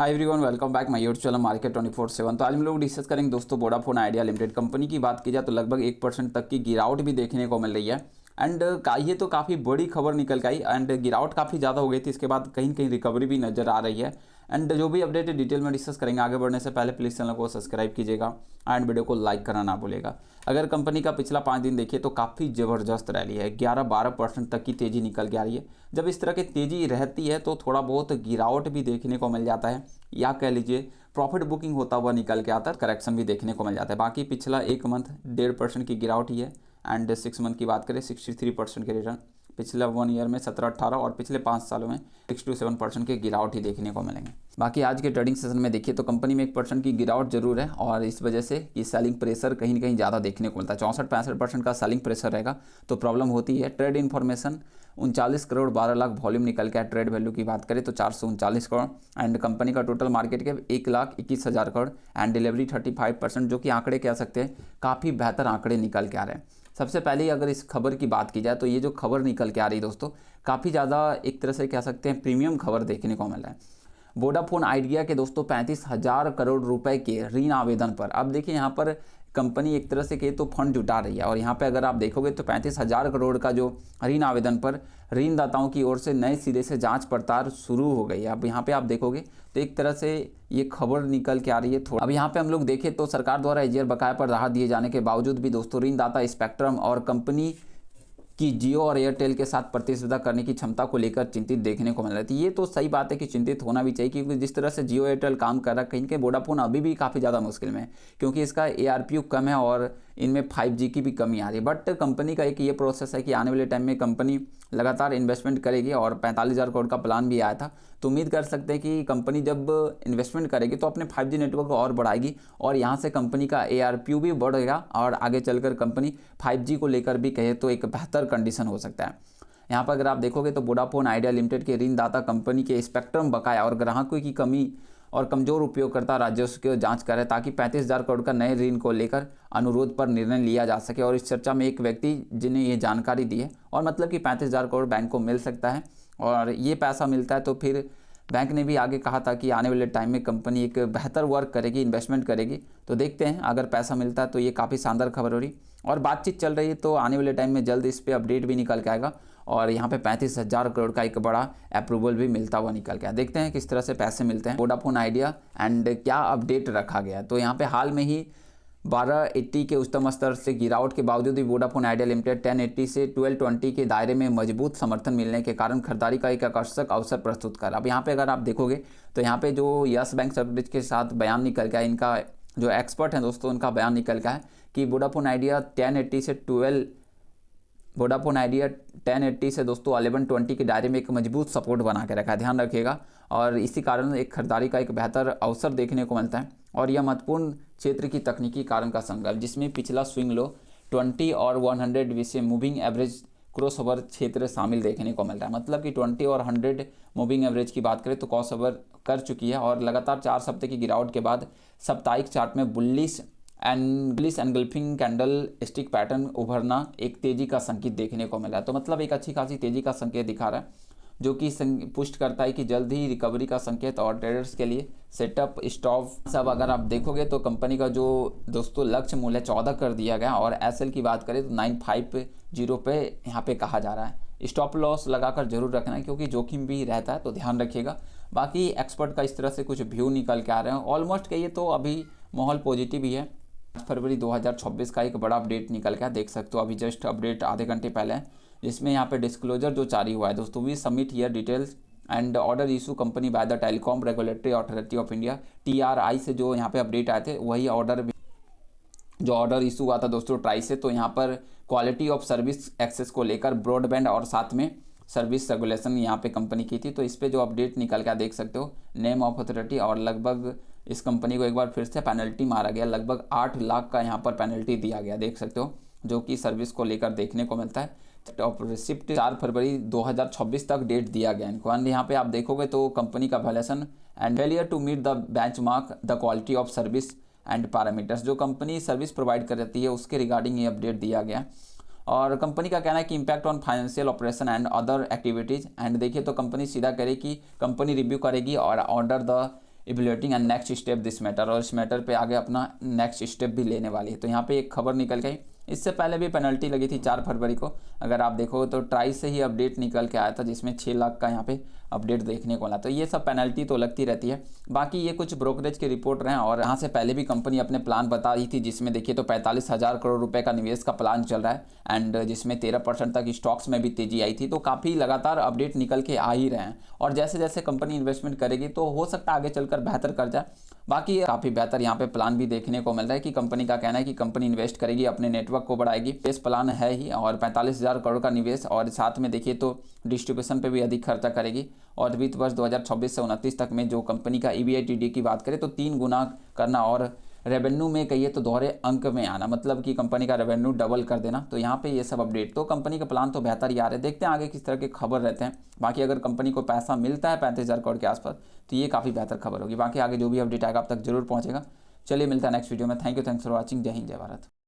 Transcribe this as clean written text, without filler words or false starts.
Hi everyone, welcome back my YouTube channel market 24/7। तो आज हम लोग डिस्कस करेंगे दोस्तों वोडाफोन आइडिया लिमिटेड कंपनी की बात की जाए तो लगभग 1% तक की गिरावट भी देखने को मिल रही है। एंड ये तो काफ़ी बड़ी खबर निकल के आई एंड गिरावट काफ़ी ज़्यादा हो गई थी, इसके बाद कहीं कहीं रिकवरी भी नज़र आ रही है। एंड जो भी अपडेट डिटेल में डिस्कस करेंगे, आगे बढ़ने से पहले प्लीज़ चैनल को सब्सक्राइब कीजिएगा एंड वीडियो को लाइक करना ना भूलेगा। अगर कंपनी का पिछला 5 दिन देखिए तो काफ़ी ज़बरदस्त रैली है, 11-12% तक की तेज़ी निकल के आ रही है। जब इस तरह की तेज़ी रहती है तो थोड़ा बहुत गिरावट भी देखने को मिल जाता है, या कह लीजिए प्रॉफिट बुकिंग होता हुआ निकल के आता है, करेक्शन भी देखने को मिल जाता है। बाकी पिछला एक मंथ 1.5% की गिरावट ही है एंड 6 मंथ की बात करें 63% के रिटर्न, पिछले 1 ईयर में 17-18 और पिछले 5 सालों में 6-7% की गिरावट ही देखने को मिलेंगे। बाकी आज के ट्रेडिंग सेशन में देखिए तो कंपनी में 1% की गिरावट जरूर है और इस वजह से ये सेलिंग प्रेशर कहीं ना कहीं ज़्यादा देखने को मिलता है। 64-65% का सेलिंग प्रेशर रहेगा तो प्रॉब्लम होती है। Trade information 39 crore 12 lakh volume निकल के, ट्रेड वैल्यू की बात करें तो 439 करोड़ एंड कंपनी का total market cap 1,21,000 crore and delivery 35%, जो कि आंकड़े कह सकते हैं काफ़ी बेहतर आंकड़े निकल के आ रहे हैं। सबसे पहले अगर इस खबर की बात की जाए तो ये जो खबर निकल के आ रही है दोस्तों, काफ़ी ज़्यादा एक तरह से कह सकते हैं प्रीमियम खबर देखने को मिल रहा है। वोडाफोन आइडिया के दोस्तों 35,000 करोड़ रुपए के ऋण आवेदन पर अब देखिए यहाँ पर कंपनी एक तरह से कहे तो फंड जुटा रही है और यहाँ पे अगर आप देखोगे तो 35,000 करोड़ का जो ऋण आवेदन पर ऋणदाताओं की ओर से नए सिरे से जांच पड़ताल शुरू हो गई है। अब यहाँ पे आप देखोगे तो एक तरह से ये खबर निकल के आ रही है थोड़ा। अब यहाँ पे हम लोग देखें तो सरकार द्वारा एजीआर बकाया पर राहत दिए जाने के बावजूद भी दोस्तों ऋणदाता स्पेक्ट्रम और कंपनी कि जियो और एयरटेल के साथ प्रतिस्पर्धा करने की क्षमता को लेकर चिंतित देखने को मिल रही थी। ये तो सही बात है कि चिंतित होना भी चाहिए, क्योंकि जिस तरह से जियो एयरटेल काम कर रहा है कहीं के वोडाफोन अभी भी काफ़ी ज़्यादा मुश्किल में है, क्योंकि इसका ARPU कम है और इनमें 5G की भी कमी आ रही है। बट कंपनी का एक ये प्रोसेस है कि आने वाले टाइम में कंपनी लगातार इन्वेस्टमेंट करेगी और 45,000 करोड़ का प्लान भी आया था, तो उम्मीद कर सकते हैं कि कंपनी जब इन्वेस्टमेंट करेगी तो अपने 5G नेटवर्क को और बढ़ाएगी और यहाँ से कंपनी का ARPU भी बढ़ेगा और आगे चलकर कंपनी 5G को लेकर भी कहे तो एक बेहतर कंडीशन हो सकता है। यहाँ पर अगर आप देखोगे तो वोडाफोन आइडिया लिमिटेड के ऋणदाता कंपनी के स्पेक्ट्रम बकाया और ग्राहकों की कमी और कमजोर उपयोगकर्ता राजस्व की जांच करें ताकि 35,000 करोड़ का नए ऋण को लेकर अनुरोध पर निर्णय लिया जा सके। और इस चर्चा में एक व्यक्ति जिन्हें ये जानकारी दी है और मतलब कि 35,000 करोड़ बैंक को मिल सकता है और ये पैसा मिलता है तो फिर बैंक ने भी आगे कहा था कि आने वाले टाइम में कंपनी एक बेहतर वर्क करेगी, इन्वेस्टमेंट करेगी। तो देखते हैं अगर पैसा मिलता है तो ये काफ़ी शानदार खबर हो रही और बातचीत चल रही है, तो आने वाले टाइम में जल्द इस पर अपडेट भी निकल के आएगा और यहाँ पे 35,000 करोड़ का एक बड़ा अप्रूवल भी मिलता हुआ निकल के आया। देखते हैं किस तरह से पैसे मिलते हैं वोडाफोन आइडिया एंड क्या अपडेट रखा गया। तो यहाँ पे हाल में ही 1280 के उच्चतम स्तर से गिरावट के बावजूद भी वोडाफोन आइडिया लिमिटेड 1080 से 1220 के दायरे में मजबूत समर्थन मिलने के कारण खरीदारी का एक आकर्षक अवसर प्रस्तुत कर। अब यहाँ पे अगर आप देखोगे तो यहाँ पे जो यस बैंक सर्विस के साथ बयान निकल गया, इनका जो एक्सपर्ट हैं दोस्तों उनका बयान निकल गया है कि वोडाफोन आइडिया 1080 से दोस्तों 1120 के दायरे में एक मजबूत सपोर्ट बना के रखा है, ध्यान रखिएगा। और इसी कारण एक खरीदारी का एक बेहतर अवसर देखने को मिलता है और यह महत्वपूर्ण क्षेत्र की तकनीकी कारण का संगम, जिसमें पिछला स्विंग लो 20 और 100 विषय मूविंग एवरेज क्रॉसओवर क्षेत्र शामिल देखने को मिल रहा है। मतलब कि 20 और 100 मूविंग एवरेज की बात करें तो क्रॉसओवर कर चुकी है और लगातार 4 सप्ताह की गिरावट के बाद साप्ताहिक चार्ट में bullish engulfing candlestick pattern उभरना एक तेजी का संकेत देखने को मिला है। तो मतलब एक अच्छी खासी तेजी का संकेत दिखा रहा है, जो कि पुष्ट करता है कि जल्द ही रिकवरी का संकेत और ट्रेडर्स के लिए सेटअप स्टॉप सब अगर आप देखोगे तो कंपनी का जो दोस्तों लक्ष्य मूल्य 14 कर दिया गया और SL की बात करें तो 950 पे यहाँ पे कहा जा रहा है। स्टॉप लॉस लगाकर जरूर रखना है क्योंकि जोखिम भी रहता है, तो ध्यान रखिएगा। बाकी एक्सपर्ट का इस तरह से कुछ व्यू निकल के आ रहे हैं, ऑलमोस्ट कहिए तो अभी माहौल पॉजिटिव ही है। फरवरी 2026 का एक बड़ा अपडेट निकल गया, देख सकते हो अभी जस्ट अपडेट आधे घंटे पहले, जिसमें यहाँ पे डिस्क्लोजर जो जारी हुआ है दोस्तों, we submit here details and order issue company by the telecom regulatory authority of India TRI से जो यहाँ पे अपडेट आए थे वही ऑर्डर जो ऑर्डर इशू हुआ था दोस्तों ट्राई से। तो यहाँ पर क्वालिटी ऑफ सर्विस एक्सेस को लेकर ब्रॉडबैंड और साथ में सर्विस रेगुलेशन यहाँ पे कंपनी की थी, तो इस पे जो अपडेट निकल के देख सकते हो नेम ऑफ अथॉरिटी और लगभग इस कंपनी को एक बार फिर से पेनल्टी मारा गया, लगभग 8 लाख का यहाँ पर पेनल्टी दिया गया, देख सकते हो, जो कि सर्विस को लेकर देखने को मिलता है। ऑफ रिसिप्ट 4 फरवरी 2026 तक डेट दिया गया इनको। एंड यहाँ पे आप देखोगे तो कंपनी का valuation and failure to meet the benchmark the quality of service and parameters, जो कंपनी सर्विस प्रोवाइड करती है उसके रिगार्डिंग ये अपडेट दिया गया। और कंपनी का कहना है कि impact on financial operation and other activities. And देखिए तो कंपनी सीधा करे कि कंपनी रिव्यू करेगी और order the evaluating and next step this matter, और इस मैटर पे आगे अपना नेक्स्ट स्टेप भी लेने वाली है। तो यहाँ पे एक खबर निकल गई। इससे पहले भी पेनल्टी लगी थी 4 फरवरी को, अगर आप देखो तो ट्राई से ही अपडेट निकल के आया था जिसमें 6 लाख का यहाँ पे अपडेट देखने को मिला। तो ये सब पेनल्टी तो लगती रहती है। बाकी ये कुछ ब्रोकरेज के रिपोर्ट रहे हैं, और यहाँ से पहले भी कंपनी अपने प्लान बता रही थी, जिसमें देखिए तो 45,000 करोड़ रुपए का निवेश का प्लान चल रहा है, एंड जिसमें 13% तक स्टॉक्स में भी तेजी आई थी। तो काफ़ी लगातार अपडेट निकल के आ ही रहे हैं, और जैसे जैसे कंपनी इन्वेस्टमेंट करेगी तो हो सकता है आगे चलकर बेहतर कर जाए। बाकी काफ़ी बेहतर यहाँ पे प्लान भी देखने को मिल रहा है कि कंपनी का कहना है कि कंपनी इन्वेस्ट करेगी, अपने नेटवर्क को बढ़ाएगी। बेस प्लान है ही, और 45,000 करोड़ का निवेश, और साथ में देखिए तो डिस्ट्रीब्यूशन पे भी अधिक खर्चा करेगी। और वित्त वर्ष 2026 से 29 तक में जो कंपनी का EBITDA की बात करें तो 3 गुना करना, और रेवेन्यू में कहिए तो दोहरे अंक में आना, मतलब कि कंपनी का रेवेन्यू डबल कर देना। तो यहाँ पे ये सब अपडेट, तो कंपनी का प्लान तो बेहतर ही आ रहे हैं। देखते हैं आगे किस तरह के खबर रहते हैं। बाकी अगर कंपनी को पैसा मिलता है 35,000 करोड़ के आसपास तो ये काफ़ी बेहतर खबर होगी। बाकी आगे जो भी अपडेट आएगा आप तक जरूर पहुँचेगा। चलिए मिलता है नेक्स्ट वीडियो में। Thanks for watching. जय हिंद, जय भारत।